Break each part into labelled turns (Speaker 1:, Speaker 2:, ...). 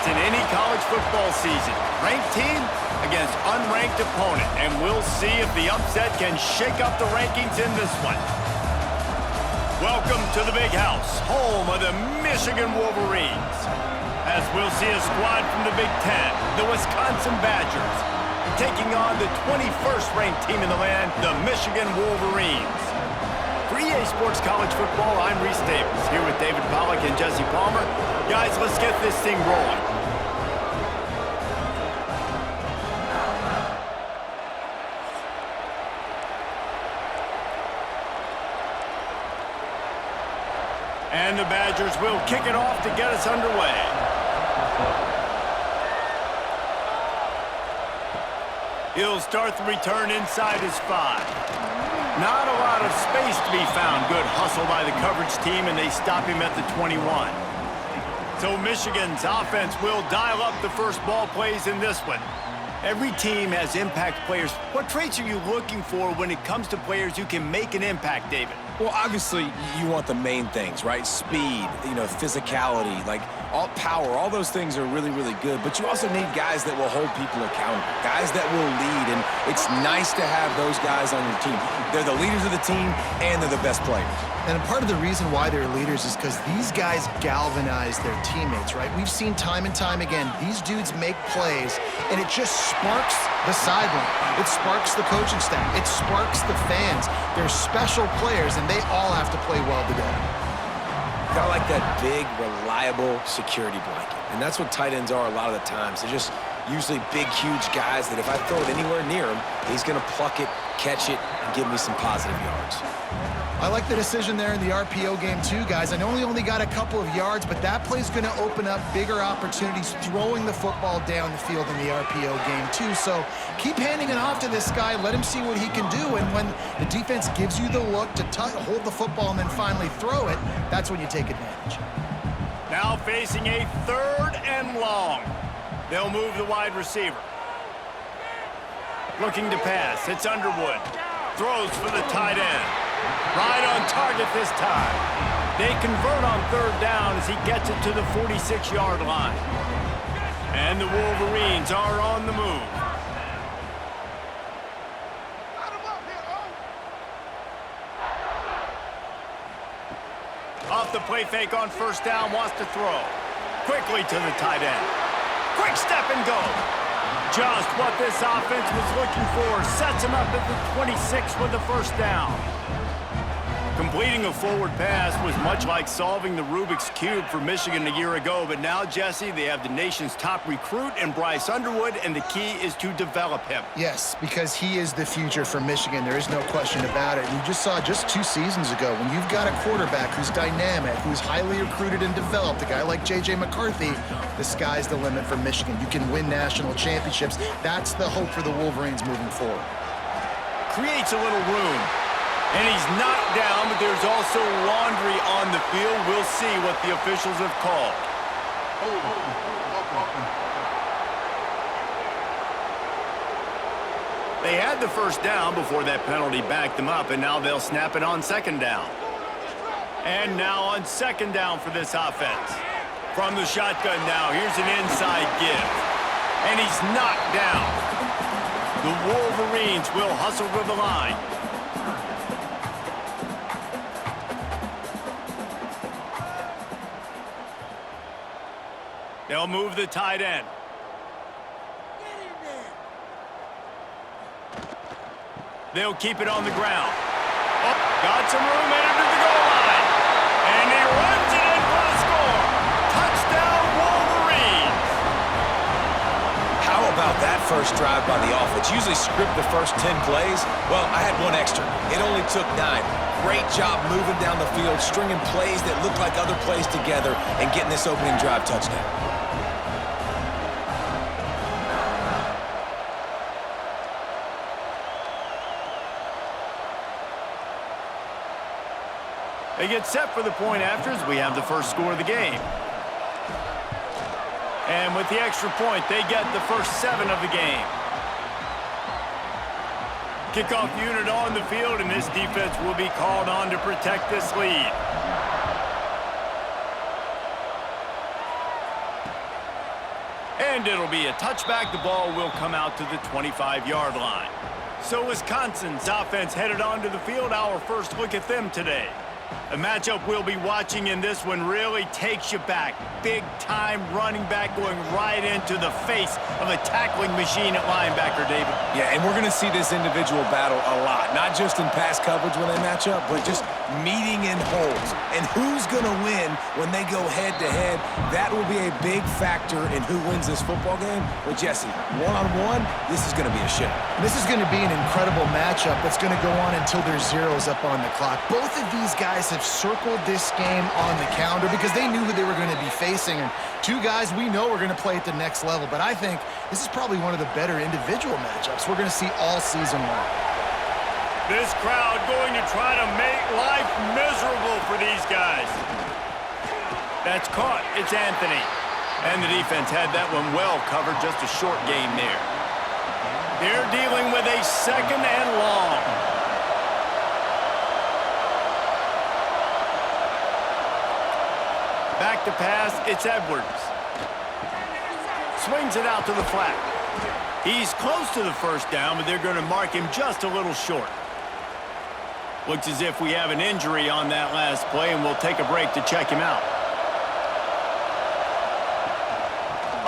Speaker 1: fights in any college football season. Ranked team against unranked opponent, and we'll see if the upset can shake up the rankings in this one. Welcome to the Big House, home of the Michigan Wolverines. As we'll see a squad from the Big Ten, the Wisconsin Badgers, taking on the 21st ranked team in the land, the Michigan Wolverines. For EA Sports College Football, I'm Reese Davis, here with David Pollack and Jesse Palmer. Guys, let's get this thing rolling. And the Badgers will kick it off to get us underway. He'll start the return inside his 5. Not a lot of space to be found. Good hustle by the coverage team, and they stop him at the 21. So Michigan's offense will dial up the first ball plays in this one. Every team has impact players. What traits are you looking for when it comes to players who can make an impact, David?
Speaker 2: Well, obviously, you want the main things, right? Speed, physicality, all power, all those things are really, really good. But you also need guys that will hold people accountable, guys that will lead. And it's nice to have those guys on your team. They're the leaders of the team, and they're the best players.
Speaker 3: And part of the reason why they're leaders is because these guys galvanize their teammates, right? We've seen time and time again, these dudes make plays, and it just sparks the sideline. It sparks the coaching staff. It sparks the fans. They're special players, and they all have to play well together.
Speaker 2: Kind of like that big, reliable security blanket. And that's what tight ends are a lot of the times. They're just usually big, huge guys that if I throw it anywhere near him, he's going to pluck it, catch it, and give me some positive yards.
Speaker 3: I like the decision there in the RPO game too, guys. I know he only got a couple of yards, but that play's going to open up bigger opportunities throwing the football down the field in the RPO game too. So keep handing it off to this guy. Let him see what he can do. And when the defense gives you the look to hold the football and then finally throw it, that's when you take advantage.
Speaker 1: Now facing a 3rd and long. They'll move the wide receiver. Looking to pass. It's Underwood. Throws for the tight end. Right on target this time. They convert on 3rd down as he gets it to the 46-yard line. And the Wolverines are on the move. Off the play fake on 1st down, wants to throw. Quickly to the tight end. Quick step and go. Just what this offense was looking for. Sets him up at the 26 with the 1st down. Completing a forward pass was much like solving the Rubik's Cube for Michigan a year ago, but now, Jesse, they have the nation's top recruit in Bryce Underwood, and the key is to develop him.
Speaker 3: Yes, because he is the future for Michigan. There is no question about it. You just saw just 2 seasons ago when you've got a quarterback who's dynamic, who's highly recruited and developed, a guy like J.J. McCarthy, the sky's the limit for Michigan. You can win national championships. That's the hope for the Wolverines moving forward.
Speaker 1: Creates a little room. And he's knocked down, but there's also laundry on the field. We'll see what the officials have called. They had the 1st down before that penalty backed them up, and now they'll snap it on 2nd down. And now on 2nd down for this offense. From the shotgun now, here's an inside give. And he's knocked down. The Wolverines will hustle to the line. They'll move the tight end. They'll keep it on the ground. Oh, got some room headed to the goal line. And he runs it in for the score. Touchdown, Wolverines.
Speaker 2: How about that first drive by the offense? Usually script the first 10 plays. Well, I had one extra. It only took 9. Great job moving down the field, stringing plays that look like other plays together, and getting this opening drive touchdown.
Speaker 1: They get set for the point after as we have the first score of the game. And with the extra point, they get the first 7 of the game. Kickoff unit on the field, and this defense will be called on to protect this lead. And it'll be a touchback. The ball will come out to the 25-yard line. So Wisconsin's offense headed onto the field. Our first look at them today. The matchup we'll be watching in this one really takes you back. Big-time running back going right into the face of a tackling machine at linebacker, David.
Speaker 2: Yeah, and we're going to see this individual battle a lot. Not just in pass coverage when they match up, but just meeting in holes. And who's going to win when they go head-to-head? That will be a big factor in who wins this football game. Well, Jesse, one-on-one, this is going to be a show.
Speaker 3: This is going to be an incredible matchup that's going to go on until there's zeros up on the clock. Both of these guys have circled this game on the calendar because they knew who they were going to be facing. And two guys we know are going to play at the next level. But I think this is probably one of the better individual matchups we're going to see all season long.
Speaker 1: This crowd going to try to make life miserable for these guys. That's caught. It's Anthony. And the defense had that one well covered. Just a short gain there. They're dealing with a second and long. Back to pass, it's Edwards. Swings it out to the flat. He's close to the first down, but they're going to mark him just a little short. Looks as if we have an injury on that last play, and we'll take a break to check him out.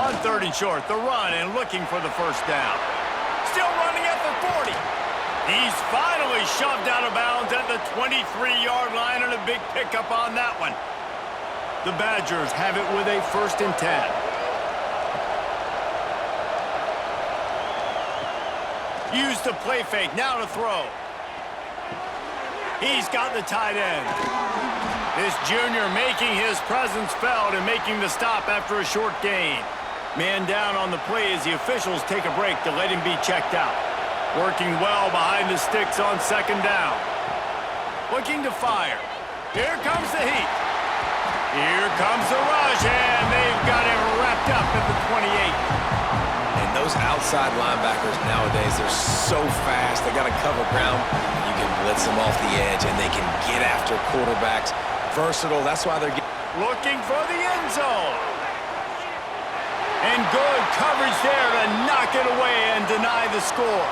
Speaker 1: On 3rd and short, the run and looking for the first down. Still running at the 40. He's finally shoved out of bounds at the 23-yard line, and a big pickup on that one. The Badgers have it with a 1st and 10. Use the play fake, now to throw. He's got the tight end. This junior making his presence felt and making the stop after a short gain. Man down on the play as the officials take a break to let him be checked out. Working well behind the sticks on 2nd down. Looking to fire. Here comes the heat. Here comes the rush, and they've got him wrapped up at the 28.
Speaker 2: And those outside linebackers nowadays, they're so fast. They got to cover ground. You can blitz them off the edge, and they can get after quarterbacks. Versatile. That's why they're
Speaker 1: looking for the end zone. And good coverage there to knock it away and deny the score.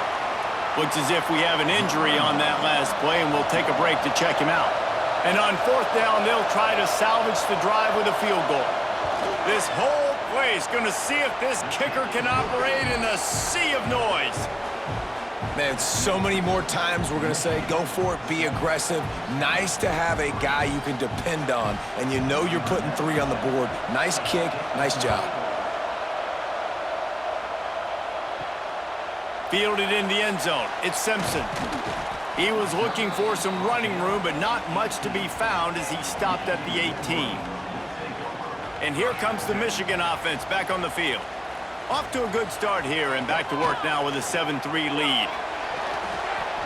Speaker 1: Looks as if we have an injury on that last play, and we'll take a break to check him out. And on 4th down, they'll try to salvage the drive with a field goal. This whole place going to see if this kicker can operate in a sea of noise.
Speaker 2: Man, so many more times we're going to say, go for it, be aggressive. Nice to have a guy you can depend on, and you know you're putting 3 on the board. Nice kick, nice job.
Speaker 1: Fielded in the end zone. It's Simpson. He was looking for some running room, but not much to be found as he stopped at the 18. And here comes the Michigan offense back on the field. Off to a good start here and back to work now with a 7-3 lead.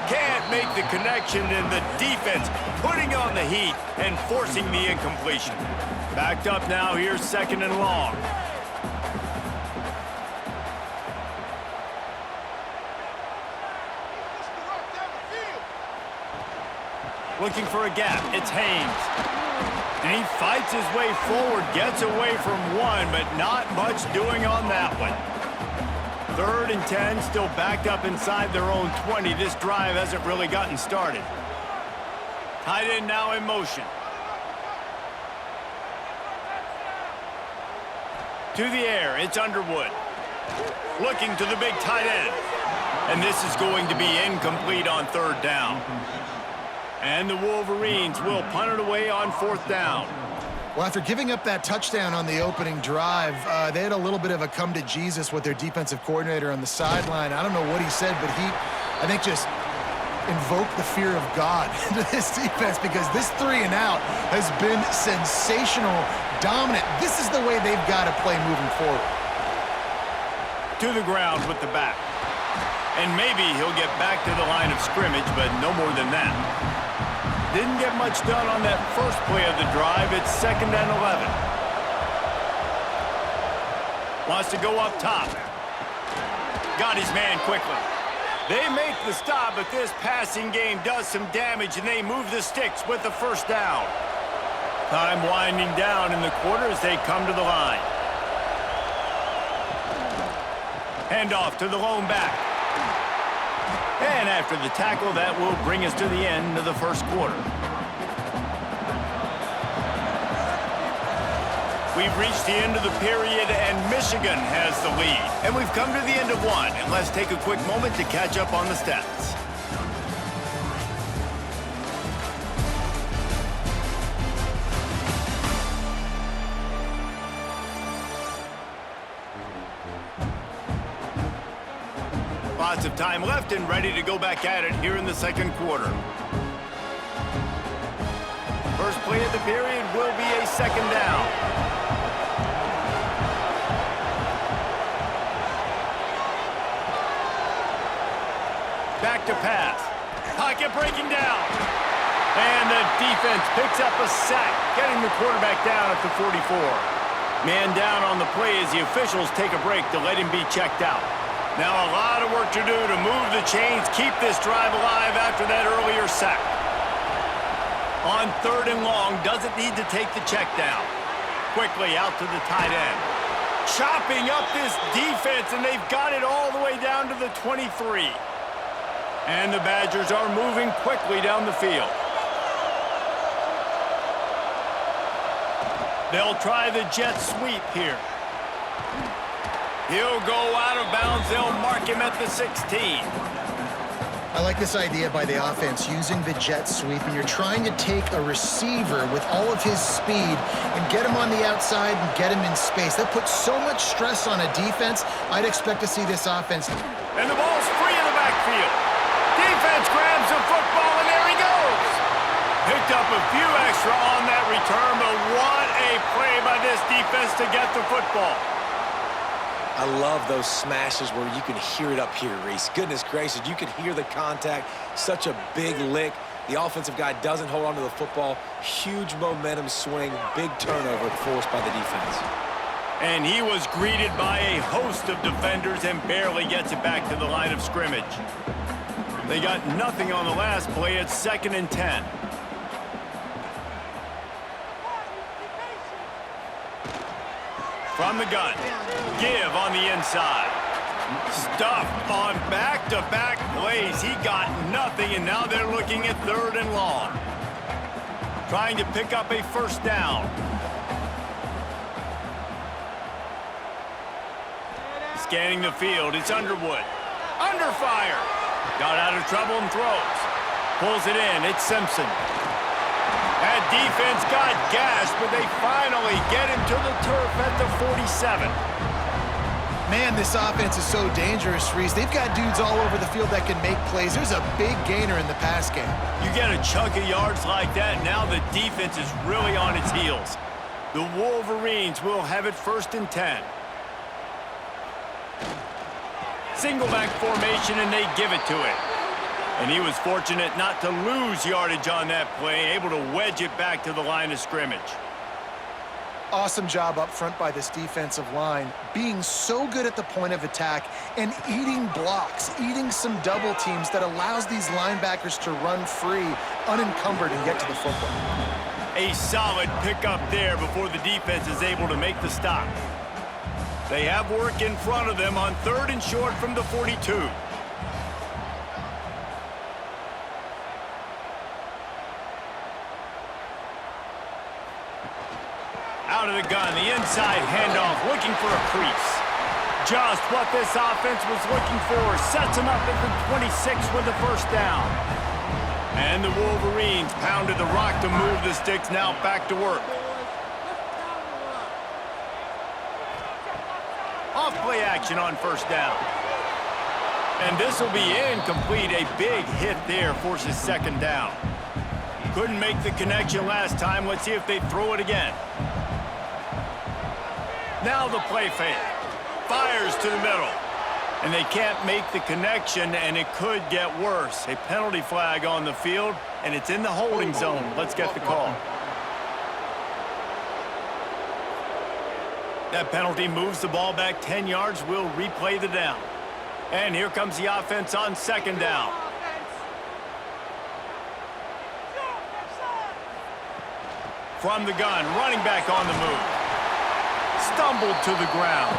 Speaker 1: Can't make the connection, and the defense putting on the heat and forcing the incompletion. Backed up now, here's 2nd and long. Looking for a gap. It's Haynes. And he fights his way forward, gets away from one, but not much doing on that one. 3rd and 10, still backed up inside their own 20. This drive hasn't really gotten started. Tight end now in motion. To the air, it's Underwood. Looking to the big tight end. And this is going to be incomplete on 3rd down. And the Wolverines will punt it away on 4th down.
Speaker 3: Well, after giving up that touchdown on the opening drive, they had a little bit of a come to Jesus with their defensive coordinator on the sideline. I don't know what he said, but he, I think, just invoked the fear of God into this defense, because this 3 and out has been sensational, dominant. This is the way they've got to play moving forward.
Speaker 1: To the ground with the back. And maybe he'll get back to the line of scrimmage, but no more than that. Didn't get much done on that first play of the drive. It's 2nd and 11. Wants to go up top. Got his man quickly. They make the stop, but this passing game does some damage, and they move the sticks with the 1st down. Time winding down in the quarter as they come to the line. Hand off to the lone back. And after the tackle, that will bring us to the end of the first quarter. We've reached the end of the period, and Michigan has the lead. And we've come to the end of one, and let's take a quick moment to catch up on the stats. Lots of time left and ready to go back at it here in the second quarter. First play of the period will be a second down. Back to pass. Pocket breaking down. And the defense picks up a sack, getting the quarterback down at the 44. Man down on the play as the officials take a break to let him be checked out. Now a lot of work to do to move the chains, keep this drive alive after that earlier sack. On 3rd and long, doesn't need to take the check down. Quickly out to the tight end. Chopping up this defense, and they've got it all the way down to the 23. And the Badgers are moving quickly down the field. They'll try the jet sweep here. He'll go out of bounds. They'll mark him at the 16.
Speaker 3: I like this idea by the offense, using the jet sweep, and you're trying to take a receiver with all of his speed and get him on the outside and get him in space. That puts so much stress on a defense. I'd expect to see this offense.
Speaker 1: And the ball's free in the backfield. Defense grabs the football, and there he goes. Picked up a few extra on that return, but what a play by this defense to get the football.
Speaker 2: I love those smashes where you can hear it up here, Reese. Goodness gracious, you can hear the contact. Such a big lick. The offensive guy doesn't hold on to the football. Huge momentum swing, big turnover forced by the defense.
Speaker 1: And he was greeted by a host of defenders and barely gets it back to the line of scrimmage. They got nothing on the last play. It's 2nd and 10. From the gun, give on the inside. Stuffed on back-to-back plays. He got nothing, and now they're looking at 3rd and long. Trying to pick up a first down. Scanning the field, it's Underwood. Under fire. Got out of trouble and throws. Pulls it in, it's Simpson. That defense got gashed, but they finally get him to the turf at the 47.
Speaker 3: Man, this offense is so dangerous, Reese. They've got dudes all over the field that can make plays. There's a big gainer in the pass game.
Speaker 1: You get a chunk of yards like that, now the defense is really on its heels. The Wolverines will have it 1st and 10. Single back formation, and they give it to it. And he was fortunate not to lose yardage on that play, able to wedge it back to the line of scrimmage.
Speaker 3: Awesome job up front by this defensive line, being so good at the point of attack and eating blocks, eating some double teams that allows these linebackers to run free, unencumbered, and get to the football.
Speaker 1: A solid pickup there before the defense is able to make the stop. They have work in front of them on 3rd and short from the 42. Out of the gun, the inside handoff, looking for a crease. Just what this offense was looking for. Sets him up at the 26 with the first down. And the Wolverines pounded the rock to move the sticks, now back to work. Off play action on first down. And this will be incomplete. A big hit there forces 2nd down. Couldn't make the connection last time. Let's see if they throw it again. Now the play fake. Fires to the middle. And they can't make the connection, and it could get worse. A penalty flag on the field, and it's in the holding zone. Let's get the call. That penalty moves the ball back 10 yards. We'll replay the down. And here comes the offense on 2nd down. From the gun, running back on the move. Stumbled to the ground.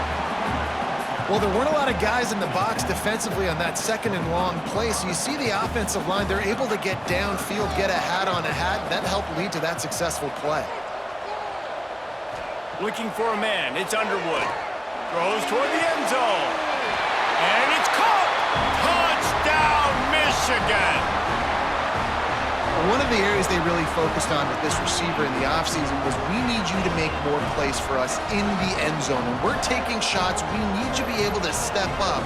Speaker 3: Well, there weren't a lot of guys in the box defensively on that second and long play, so you see the offensive line, they're able to get downfield, get a hat on a hat, and that helped lead to that successful play.
Speaker 1: Looking for a man, it's Underwood. Throws toward the end zone. And it's caught! Touchdown, Michigan!
Speaker 3: One of the areas they really focused on with this receiver in the offseason was we need you to make more plays for us in the end zone. When we're taking shots, we need you to be able to step up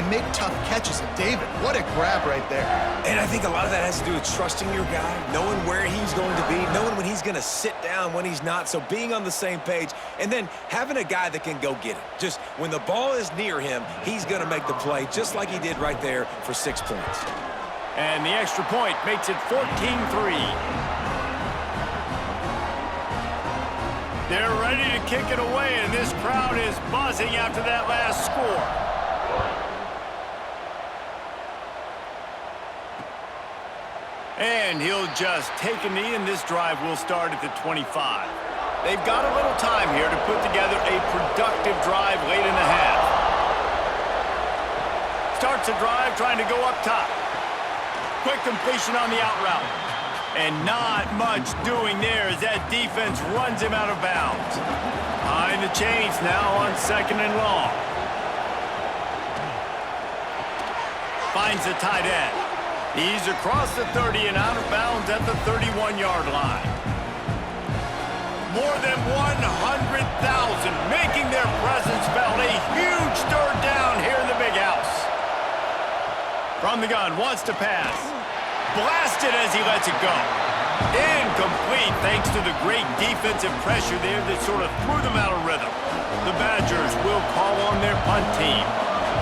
Speaker 3: and make tough catches. And David, what a grab right there.
Speaker 2: And I think a lot of that has to do with trusting your guy, knowing where he's going to be, knowing when he's going to sit down, when he's not, so being on the same page, and then having a guy that can go get it. Just when the ball is near him, he's going to make the play just like he did right there for 6 points.
Speaker 1: And the extra point makes it 14-3. They're ready to kick it away, and this crowd is buzzing after that last score. And he'll just take a knee, and this drive will start at the 25. They've got a little time here to put together a productive drive late in the half. Starts the drive trying to go up top. Quick completion on the out route. And not much doing there as that defense runs him out of bounds. Behind the chains now on second and long. Finds the tight end. He's across the 30 and out of bounds at the 31-yard line. More than 100,000 making their presence felt. A huge third down here in the big house. From the gun, wants to pass. Blasted as he lets it go. Incomplete thanks to the great defensive pressure there that sort of threw them out of rhythm. The Badgers will call on their punt team.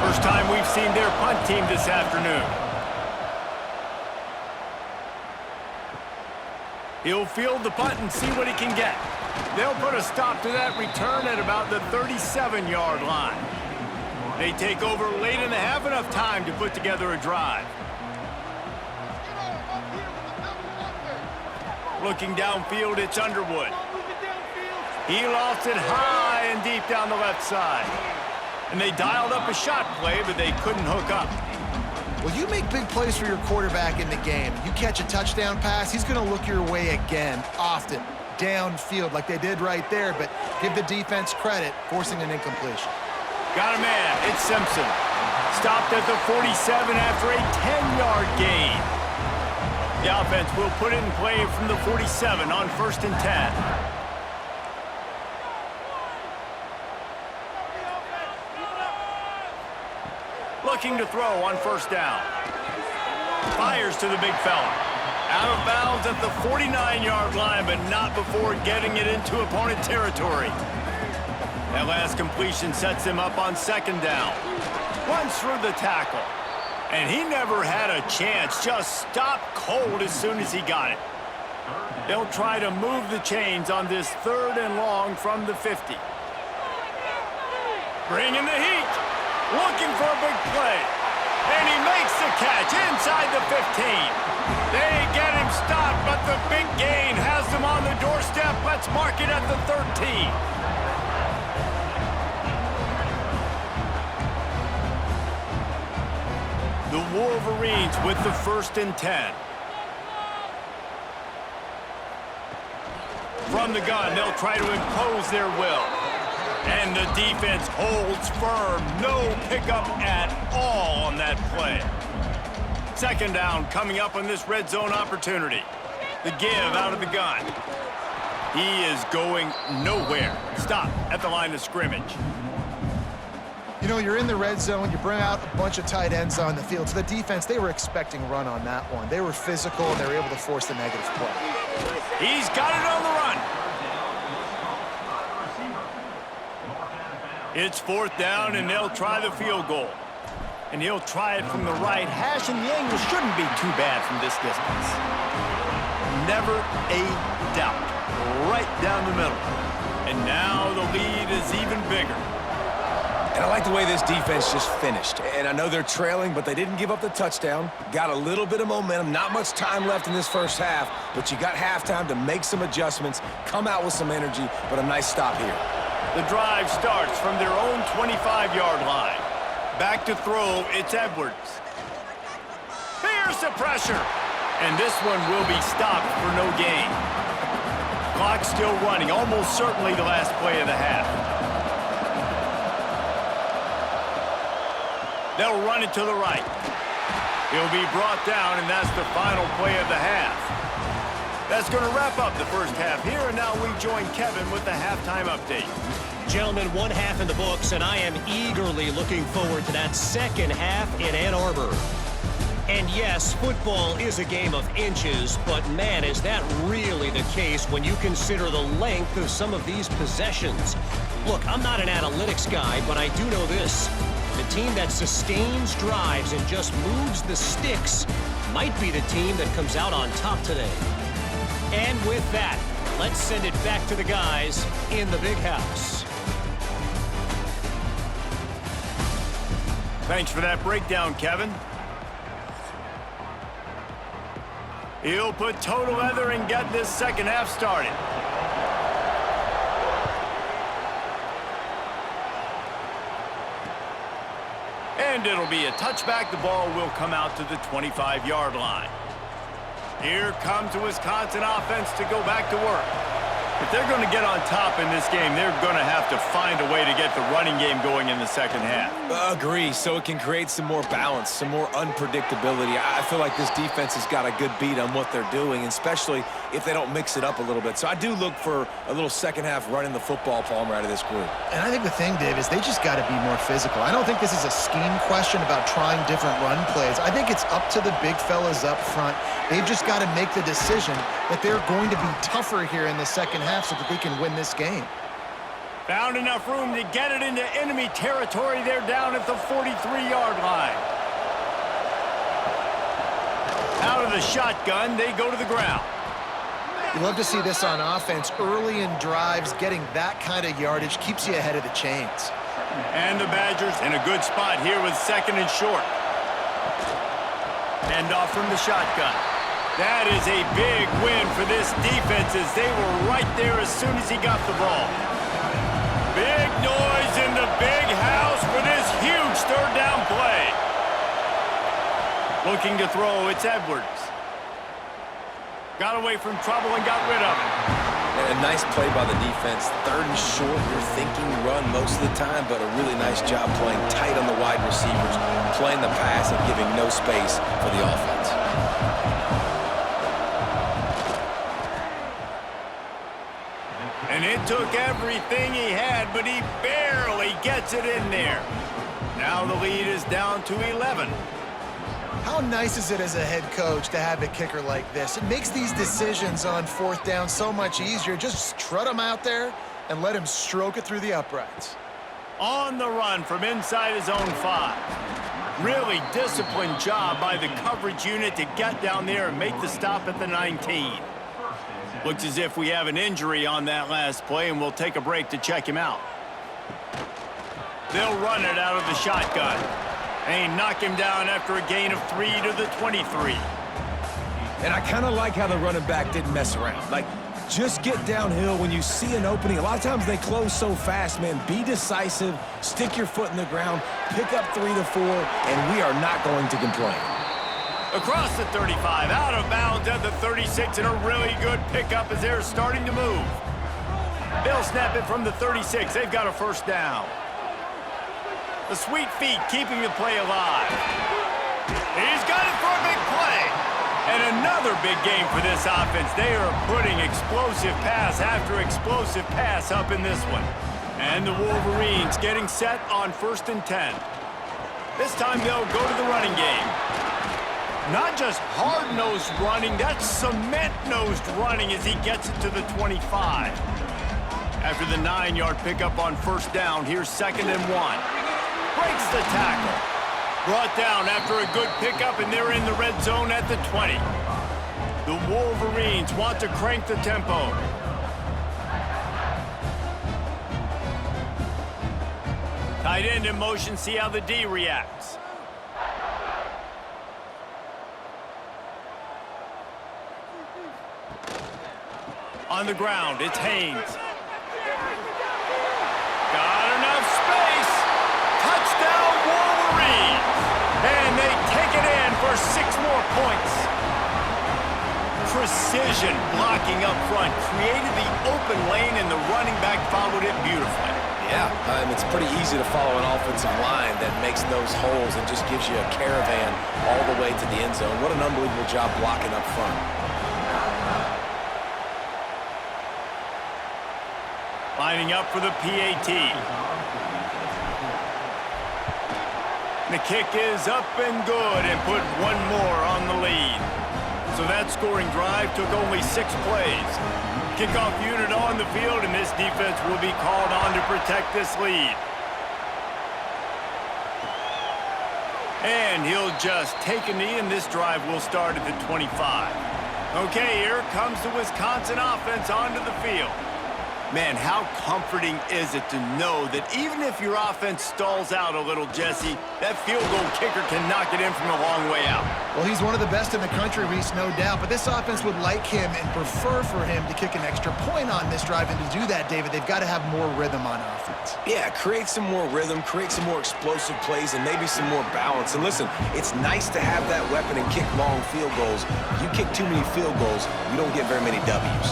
Speaker 1: First time we've seen their punt team this afternoon. He'll field the punt and see what he can get. They'll put a stop to that return at about the 37-yard line. They take over late in the half, enough time to put together a drive. Looking downfield, it's Underwood. He lost it high and deep down the left side. And they dialed up a shot play, but they couldn't hook up.
Speaker 3: Well, you make big plays for your quarterback in the game. You catch a touchdown pass, he's going to look your way again, often, downfield like they did right there, but give the defense credit, forcing an incompletion.
Speaker 1: Got a man, it's Simpson. Stopped at the 47 after a 10-yard gain. The offense will put it in play from the 47 on 1st and 10. Looking to throw on 1st down. Fires to the big fella. Out of bounds at the 49-yard line, but not before getting it into opponent territory. That last completion sets him up on 2nd down. Runs through the tackle. And he never had a chance, just stopped cold as soon as he got it. They'll try to move the chains on this 3rd and long from the 50. Bringing the heat. Looking for a big play. And he makes the catch inside the 15. They get him stopped, but the big gain has them on the doorstep. Let's mark it at the 13. The Wolverines with the 1st and 10. From the gun, they'll try to impose their will. And the defense holds firm. No pickup at all on that play. 2nd down coming up on this red zone opportunity. The give out of the gun. He is going nowhere. Stop at the line of scrimmage.
Speaker 3: You know, you're in the red zone, you bring out a bunch of tight ends on the field. So the defense, they were expecting a run on that one. They were physical, and they were able to force the negative play.
Speaker 1: He's got it on the run. It's 4th down, and they'll try the field goal. And he'll try it from the right hash, and the angle shouldn't be too bad from this distance. Never a doubt. Right down the middle. And now the lead is even bigger.
Speaker 2: And I like the way this defense just finished. And I know they're trailing, but they didn't give up the touchdown. Got a little bit of momentum. Not much time left in this first half, but you got halftime to make some adjustments, come out with some energy, but a nice stop here.
Speaker 1: The drive starts from their own 25-yard line. Back to throw, it's Edwards. Here's the pressure. And this one will be stopped for no gain. Clock still running, almost certainly the last play of the half. They'll run it to the right. He'll be brought down, and that's the final play of the half. That's going to wrap up the first half here, and now we join Kevin with the halftime update.
Speaker 4: Gentlemen, one half in the books, and I am eagerly looking forward to that second half in Ann Arbor. And yes, football is a game of inches, but man, is that really the case when you consider the length of some of these possessions. Look, I'm not an analytics guy, but I do know this. The team that sustains drives and just moves the sticks might be the team that comes out on top today. And with that, let's send it back to the guys in the big house.
Speaker 1: Thanks for that breakdown, Kevin. He'll put total leather and get this second half started. And it'll be a touchback. The ball will come out to the 25-yard line. Here comes the Wisconsin offense to go back to work. If they're going to get on top in this game, they're going to have to find a way to get the running game going in the second half.
Speaker 2: Agree, so it can create some more balance, some more unpredictability. I feel like this defense has got a good beat on what they're doing, especially if they don't mix it up a little bit. So I do look for a little second half running the football, Palmer, out of this group.
Speaker 3: And I think the thing, Dave, is they just got to be more physical. I don't think this is a scheme question about trying different run plays. I think it's up to the big fellas up front. They've just got to make the decision that they're going to be tougher here in the second half so that they can win this game.
Speaker 1: Found enough room to get it into enemy territory. They're down at the 43-yard line. Out of the shotgun, they go to the ground.
Speaker 3: You love to see this on offense. Early in drives, getting that kind of yardage keeps you ahead of the chains.
Speaker 1: And the Badgers in a good spot here with second and short. Hand off from the shotgun. That is a big win for this defense as they were right there as soon as he got the ball. Big noise in the big house for this huge third down play. Looking to throw, it's Edwards. Got away from trouble and got rid of it.
Speaker 2: And a nice play by the defense. Third and short, you're thinking run most of the time, but a really nice job playing tight on the wide receivers, playing the pass and giving no space for the offense.
Speaker 1: And it took everything he had, but he barely gets it in there. Now the lead is down to 11.
Speaker 3: How nice is it as a head coach to have a kicker like this? It makes these decisions on fourth down so much easier. Just trot him out there and let him stroke it through the uprights.
Speaker 1: On the run from inside his own 5. Really disciplined job by the coverage unit to get down there and make the stop at the 19. Looks as if we have an injury on that last play, and we'll take a break to check him out. They'll run it out of the shotgun. They knock him down after a gain of 3 to the 23.
Speaker 2: And I kind of like how the running back didn't mess around. Like, just get downhill when you see an opening. A lot of times they close so fast, man. Be decisive, stick your foot in the ground, pick up 3 to 4, and we are not going to complain.
Speaker 1: Across the 35, out of bounds at the 36, and a really good pickup as they're starting to move. They'll snap it from the 36. They've got a first down. The sweet feet keeping the play alive. He's got it for a big play. And another big game for this offense. They are putting explosive pass after explosive pass up in this one. And the Wolverines getting set on 1st and 10. This time they'll go to the running game. Not just hard-nosed running, that's cement-nosed running as he gets it to the 25. After the 9-yard pickup on first down, here's 2nd and 1. Breaks the tackle. Brought down after a good pickup, and they're in the red zone at the 20. The Wolverines want to crank the tempo. Tight end in motion, see how the D reacts. On the ground, it's Haynes. Got enough space. precision blocking up front, created the open lane, and the running back followed it beautifully.
Speaker 2: Yeah, it's pretty easy to follow an offensive line that makes those holes and just gives you a caravan all the way to the end zone. What an unbelievable job blocking up front.
Speaker 1: Lining up for the PAT. The kick is up and good and put one more on the lead. So that scoring drive took only 6 plays. Kickoff unit on the field, and this defense will be called on to protect this lead. And he'll just take a knee, and this drive will start at the 25. Okay, here comes the Wisconsin offense onto the field. Man, how comforting is it to know that even if your offense stalls out a little, Jesse, that field goal kicker can knock it in from a long way out.
Speaker 3: Well, he's one of the best in the country, Reese, no doubt. But this offense would like him and prefer for him to kick an extra point on this drive. And to do that, David, they've got to have more rhythm on offense.
Speaker 2: Yeah, create some more rhythm, create some more explosive plays, and maybe some more balance. And listen, it's nice to have that weapon and kick long field goals. If you kick too many field goals, you don't get very many W's.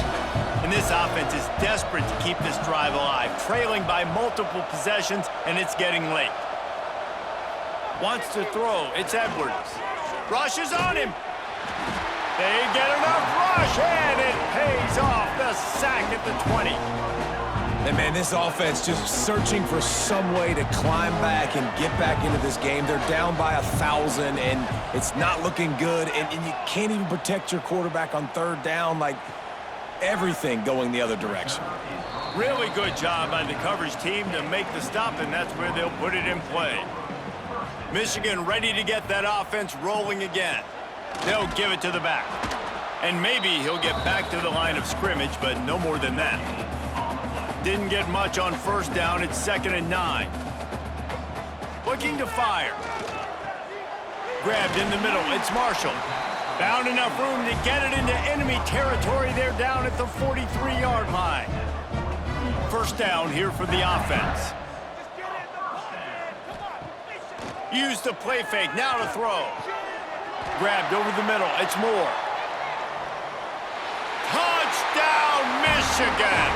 Speaker 1: And this offense is desperate to keep this drive alive, trailing by multiple possessions, and it's getting late. Wants to throw. It's Edwards. Rush is on him. They get enough rush, and it pays off. The sack at the 20.
Speaker 2: And, man, this offense just searching for some way to climb back and get back into this game. They're down by 1,000, and it's not looking good, and you can't even protect your quarterback on third down. Like, everything going the other direction.
Speaker 1: Really good job by the coverage team to make the stop, and that's where they'll put it in play. Michigan ready to get that offense rolling again. They'll give it to the back. And maybe he'll get back to the line of scrimmage, but no more than that. Didn't get much on first down. It's 2nd and 9. Looking to fire. Grabbed in the middle. It's Marshall. Found enough room to get it into enemy territory. They're down at the 43-yard line. First down here for the offense. Used the play fake, now to throw. Grabbed over the middle, it's Moore. Touchdown, Michigan!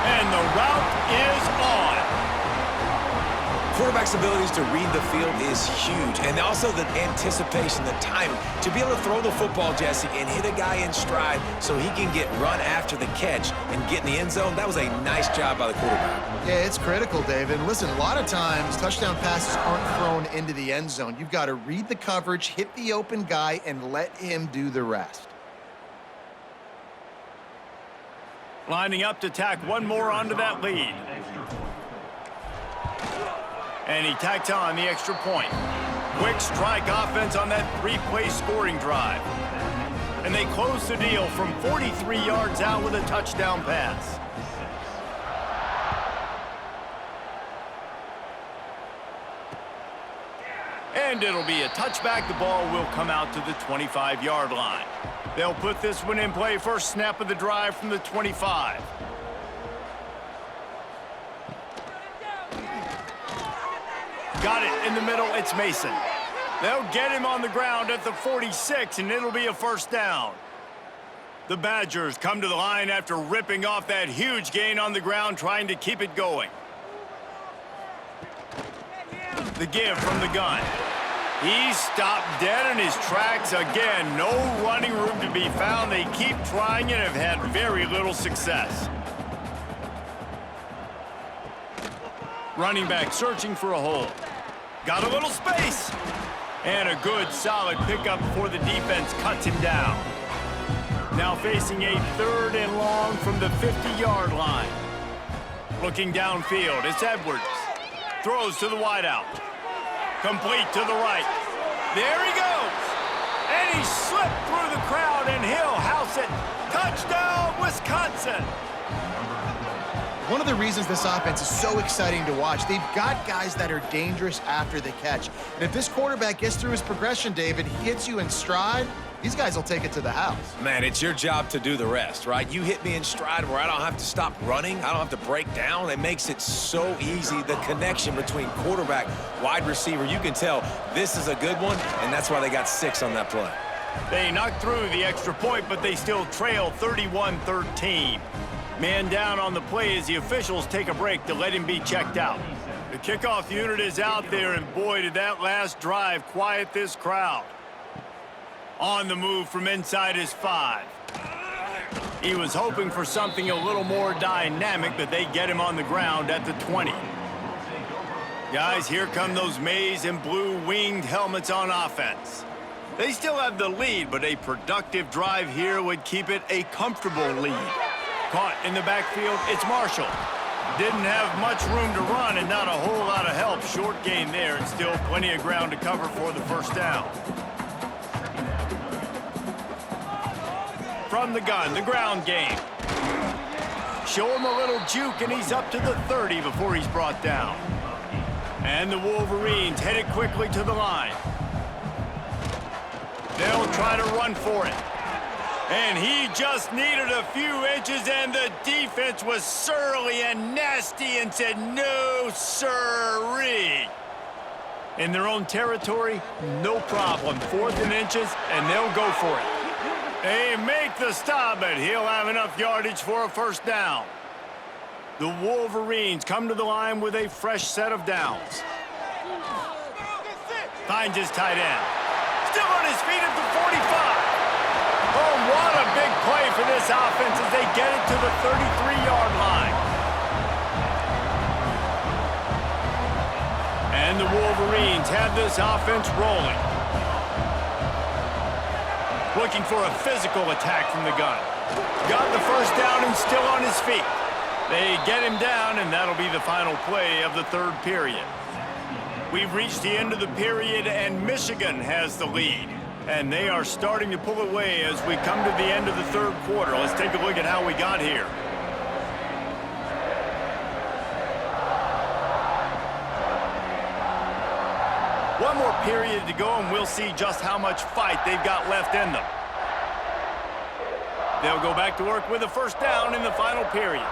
Speaker 1: And the route is on.
Speaker 2: Quarterback's abilities to read the field is huge, and also the anticipation, the timing. To be able to throw the football, Jesse, and hit a guy in stride so he can get run after the catch and get in the end zone, that was a nice job by the quarterback.
Speaker 3: Yeah, it's critical, David. Listen, a lot of times touchdown passes aren't thrown into the end zone. You've got to read the coverage, hit the open guy, and let him do the rest.
Speaker 1: Lining up to tack one more onto that lead. And he tacks on the extra point. Quick strike offense on that 3-play scoring drive. And they close the deal from 43 yards out with a touchdown pass. And it'll be a touchback. The ball will come out to the 25-yard line. They'll put this one in play. First snap of the drive from the 25. Got it in the middle, it's Mason. They'll get him on the ground at the 46, and it'll be a first down. The Badgers come to the line after ripping off that huge gain on the ground, trying to keep it going. The give from the gun. He stopped dead in his tracks again. No running room to be found. They keep trying and have had very little success. Running back searching for a hole. Got a little space. And a good, solid pickup before the defense cuts him down. Now facing a 3rd and long from the 50-yard line. Looking downfield, it's Edwards. Throws to the wideout. Complete to the right. There he goes. And he slipped through the crowd, and he'll house it. Touchdown, Wisconsin.
Speaker 3: One of the reasons this offense is so exciting to watch, they've got guys that are dangerous after the catch. And if this quarterback gets through his progression, David, he hits you in stride, these guys will take it to the house.
Speaker 2: Man, it's your job to do the rest, right? You hit me in stride where I don't have to stop running. I don't have to break down. It makes it so easy. The connection between quarterback, wide receiver, you can tell this is a good one, and that's why they got 6 on that play.
Speaker 1: They knocked through the extra point, but they still trail 31-13. Man down on the play as the officials take a break to let him be checked out. The kickoff unit is out there, and boy, did that last drive quiet this crowd. On the move from inside his 5. He was hoping for something a little more dynamic, but they get him on the ground at the 20. Guys, here come those maize and blue winged helmets on offense. They still have the lead, but a productive drive here would keep it a comfortable lead. Caught in the backfield, it's Marshall. Didn't have much room to run and not a whole lot of help. Short gain there and still plenty of ground to cover for the first down. From the gun, the ground game. Show him a little juke and he's up to the 30 before he's brought down. And the Wolverines headed quickly to the line. They'll try to run for it. And he just needed a few inches, and the defense was surly and nasty and said, no, sirree. In their own territory, no problem. 4th and inches, and they'll go for it. They make the stop, but he'll have enough yardage for a first down. The Wolverines come to the line with a fresh set of downs. Finds his tight end. Still on his feet at the 45. Oh, what a big play for this offense as they get it to the 33-yard line. And the Wolverines have this offense rolling. Looking for a physical attack from the gun. Got the first down and still on his feet. They get him down, and that'll be the final play of the third period. We've reached the end of the period, and Michigan has the lead. And they are starting to pull away as we come to the end of the third quarter. Let's take a look at how we got here. One more period to go, and we'll see just how much fight they've got left in them. They'll go back to work with a first down in the final period.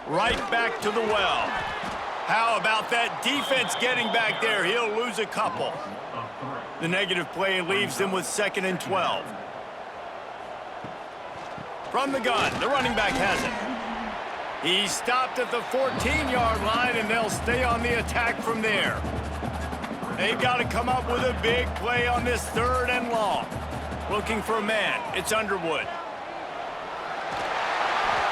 Speaker 1: Right back to the well. How about that defense getting back there? He'll lose a couple. The negative play leaves them with 2nd and 12. From the gun, the running back has it. He stopped at the 14-yard line, and they'll stay on the attack from there. They've got to come up with a big play on this 3rd and long. Looking for a man. It's Underwood.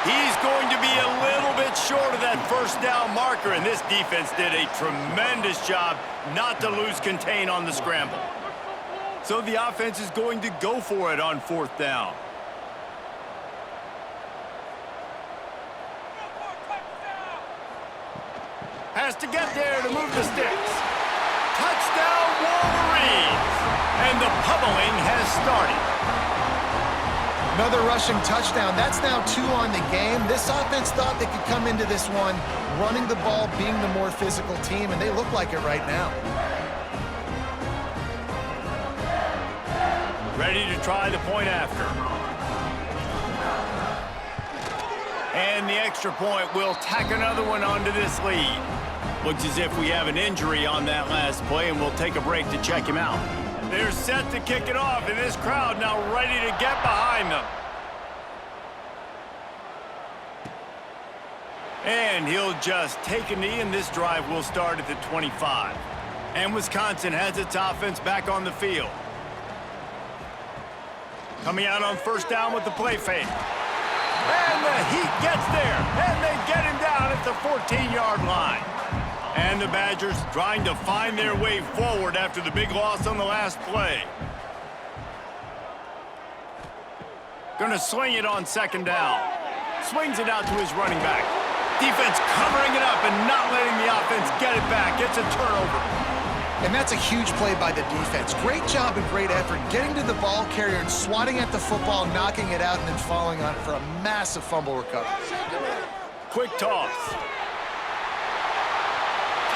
Speaker 1: He's going to be a little bit short of that first down marker, and this defense did a tremendous job not to lose contain on the scramble. So the offense is going to go for it on 4th down. Has to get there to move the sticks. Touchdown, Wolverines! And the pummeling has started.
Speaker 3: Another rushing touchdown. That's now 2 on the game. This offense thought they could come into this one running the ball, being the more physical team, and they look like it right now.
Speaker 1: Ready to try the point after. And the extra point will tack another one onto this lead. Looks as if we have an injury on that last play, and we'll take a break to check him out. They're set to kick it off, and this crowd now ready to get behind them. And he'll just take a knee, and this drive will start at the 25. And Wisconsin has its offense back on the field. Coming out on first down with the play fake. And the Heat gets there, and they get him down at the 14-yard line. And the Badgers trying to find their way forward after the big loss on the last play. Gonna swing it on 2nd down. Swings it out to his running back. Defense covering it up and not letting the offense get it back. It's a turnover.
Speaker 3: And that's a huge play by the defense. Great job and great effort getting to the ball carrier and swatting at the football, knocking it out, and then falling on it for a massive fumble recovery.
Speaker 1: Quick toss.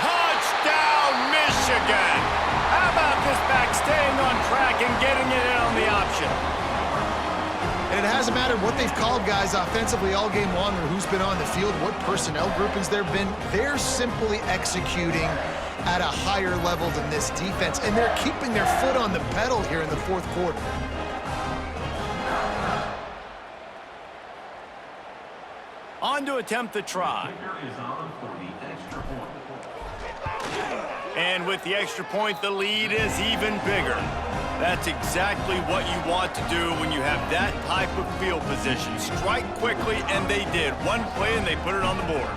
Speaker 1: Touchdown, Michigan! How about this back staying on track and getting it in on the option?
Speaker 3: And it hasn't mattered what they've called guys offensively all game long or who's been on the field, what personnel groupings there have been. They're simply executing at a higher level than this defense, and they're keeping their foot on the pedal here in the fourth quarter.
Speaker 1: On to attempt the try. And with the extra point, the lead is even bigger. That's exactly what you want to do when you have that type of field position. Strike quickly, and they did. One play, and they put it on the board.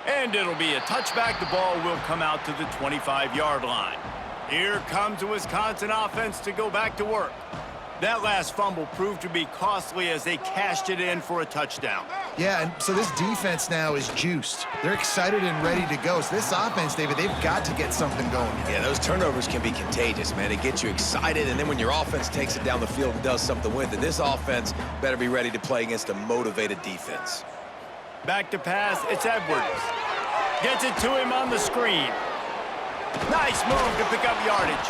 Speaker 1: And it'll be a touchback. The ball will come out to the 25-yard line. Here comes the Wisconsin offense to go back to work. That last fumble proved to be costly as they cashed it in for a touchdown.
Speaker 3: Yeah, and so this defense now is juiced. They're excited and ready to go. So this offense, David, they've got to get something going.
Speaker 2: Yeah, those turnovers can be contagious, man. It gets you excited, and then when your offense takes it down the field and does something with it, this offense better be ready to play against a motivated defense.
Speaker 1: Back to pass, it's Edwards. Gets it to him on the screen. Nice move to pick up yardage.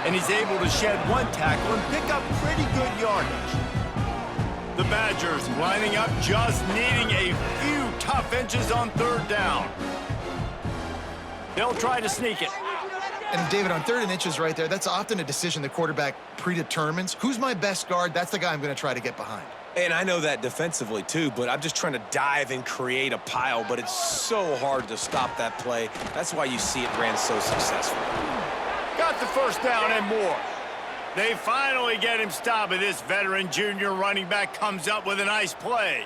Speaker 1: And he's able to shed one tackle and pick up pretty good yardage. The Badgers lining up, just needing a few tough inches on third down. They'll try to sneak it.
Speaker 3: And David, on 3rd and inches right there, that's often a decision the quarterback predetermines. Who's my best guard? That's the guy I'm going to try to get behind.
Speaker 2: And I know that defensively, too, but I'm just trying to dive and create a pile, but it's so hard to stop that play. That's why you see it ran so successfully.
Speaker 1: Got the first down and more. They finally get him stopped, and this veteran junior running back comes up with a nice play.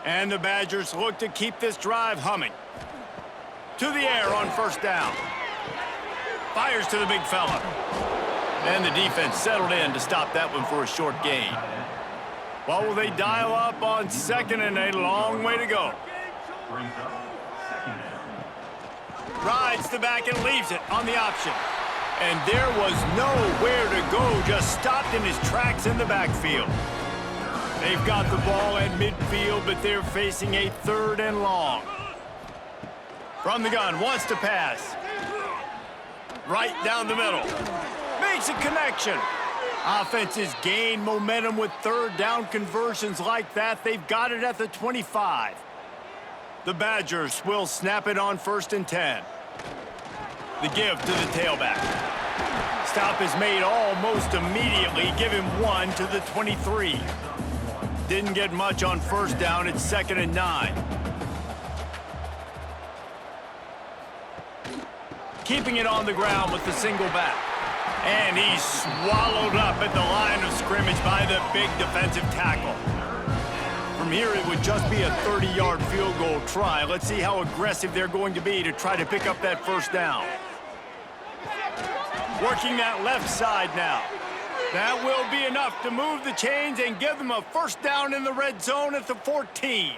Speaker 1: And the Badgers look to keep this drive humming. To the air on first down. Fires to the big fella. And the defense settled in to stop that one for a short gain. Well, will they dial up on 2nd and a long way to go? Rides the back and leaves it on the option. And there was nowhere to go, just stopped in his tracks in the backfield. They've got the ball at midfield, but they're facing a 3rd and long. From the gun, wants to pass. Right down the middle. Makes a connection. Offenses gain momentum with 3rd down conversions like that. They've got it at the 25. The Badgers will snap it on 1st and 10. The give to the tailback. Stop is made almost immediately. Give him 1 to the 23. Didn't get much on 1st down. It's 2nd and 9. Keeping it on the ground with the single back. And he's swallowed up at the line of scrimmage by the big defensive tackle. From here, it would just be a 30-yard field goal try. Let's see how aggressive they're going to be to try to pick up that 1st down. Working that left side now. That will be enough to move the chains and give them a 1st down in the red zone at the 14.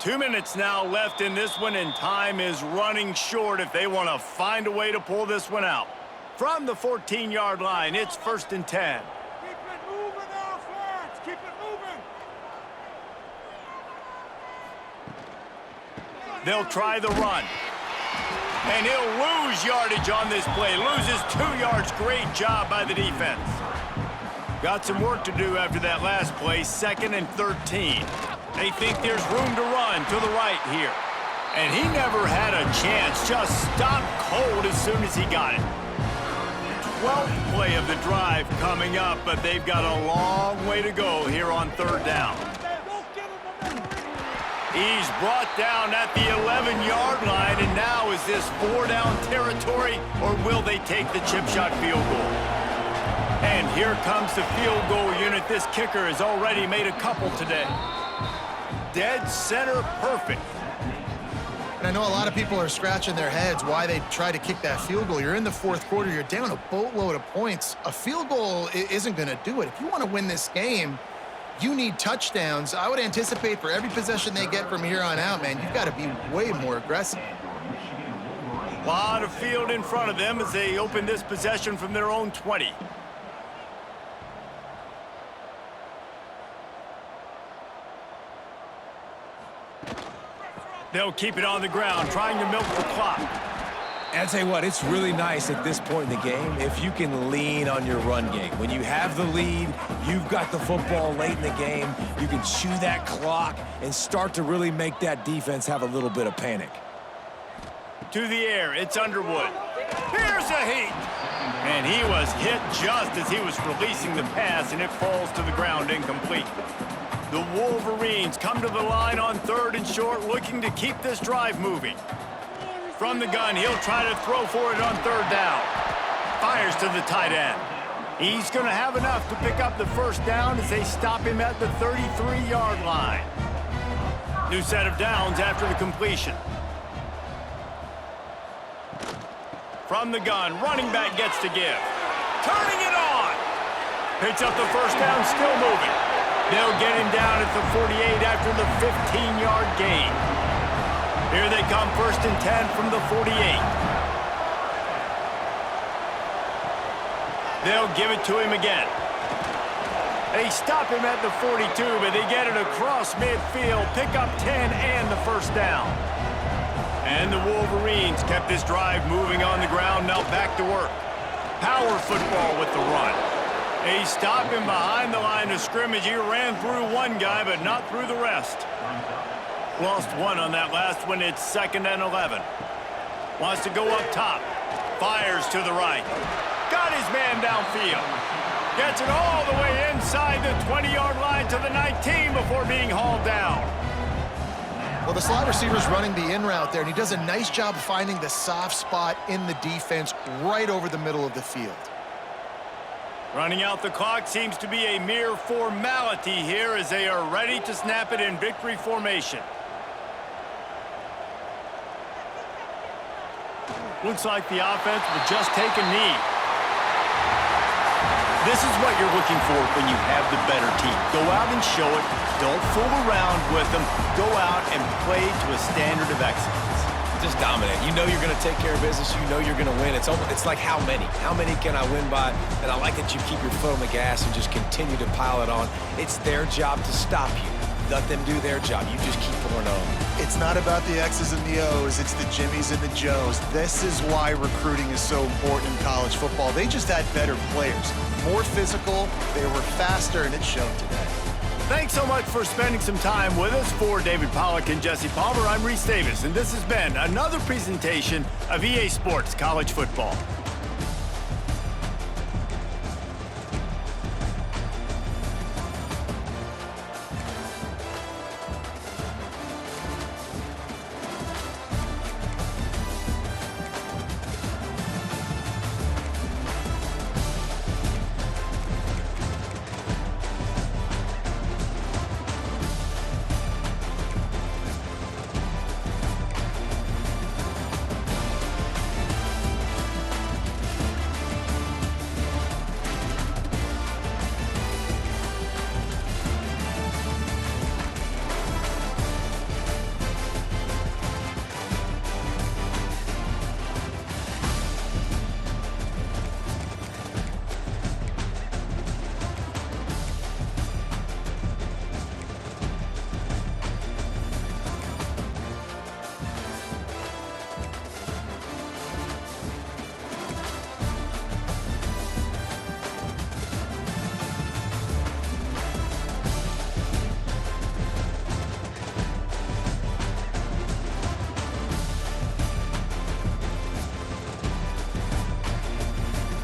Speaker 1: 2 minutes now left in this one, and time is running short if they want to find a way to pull this one out. From the 14-yard line, it's 1st and 10.
Speaker 5: Keep it moving, offense. Keep it moving.
Speaker 1: They'll try the run. And he'll lose yardage on this play. Loses 2 yards. Great job by the defense. Got some work to do after that last play. 2nd and 13. They think there's room to run to the right here. And he never had a chance. Just stopped cold as soon as he got it. 12th play of the drive coming up, but they've got a long way to go here on 3rd down. He's brought down at the 11-yard line, and now is this 4-down territory, or will they take the chip shot field goal? And here comes the field goal unit. This kicker has already made a couple today. Dead center perfect.
Speaker 3: And I know a lot of people are scratching their heads why they try to kick that field goal. You're in the 4th quarter. You're down a boatload of points. A field goal isn't going to do it. If you want to win this game, you need touchdowns. I would anticipate for every possession they get from here on out, man, you've got to be way more aggressive.
Speaker 1: A lot of field in front of them as they open this possession from their own 20. They'll keep it on the ground, trying to milk the clock.
Speaker 2: And I'll tell you what, it's really nice at this point in the game if you can lean on your run game. When you have the lead, you've got the football late in the game, you can chew that clock and start to really make that defense have a little bit of panic.
Speaker 1: To the air, it's Underwood. Here's a heat. And he was hit just as he was releasing the pass, and it falls to the ground incomplete. The Wolverines come to the line on 3rd and short, looking to keep this drive moving. From the gun, he'll try to throw for it on 3rd down. Fires to the tight end. He's going to have enough to pick up the 1st down as they stop him at the 33-yard line. New set of downs after the completion. From the gun, running back gets to give. Turning it on. Picks up the 1st down, still moving. They'll get him down at the 48 after the 15-yard gain. Here they come, 1st and 10 from the 48. They'll give it to him again. They stop him at the 42, but they get it across midfield, pick up 10 and the 1st down. And the Wolverines kept this drive moving on the ground, now back to work. Power football with the run. They stop him behind the line of scrimmage. He ran through one guy, but not through the rest. Lost one on that last one. It's 2nd and 11. Wants to go up top. Fires to the right. Got his man downfield. Gets it all the way inside the 20-yard line to the 19 before being hauled down.
Speaker 3: Well, the slot receiver's running the in route there, and he does a nice job finding the soft spot in the defense right over the middle of the field.
Speaker 1: Running out the clock seems to be a mere formality here as they are ready to snap it in victory formation. Looks like the offense will just take a knee. This is what you're looking for when you have the better team. Go out and show it. Don't fool around with them. Go out and play to a standard of excellence.
Speaker 2: Just dominate. You know you're going to take care of business. You know you're going to win. It's like how many? How many can I win by? And I like that you keep your foot on the gas and just continue to pile it on. It's their job to stop you. Let them do their job. You just keep pouring on.
Speaker 3: It's not about the X's and the O's. It's the Jimmies and the Joes. This is why recruiting is so important in college football. They just had better players. More physical, they were faster, and it showed today.
Speaker 1: Thanks so much for spending some time with us. For David Pollack and Jesse Palmer, I'm Reese Davis, and this has been another presentation of EA Sports College Football.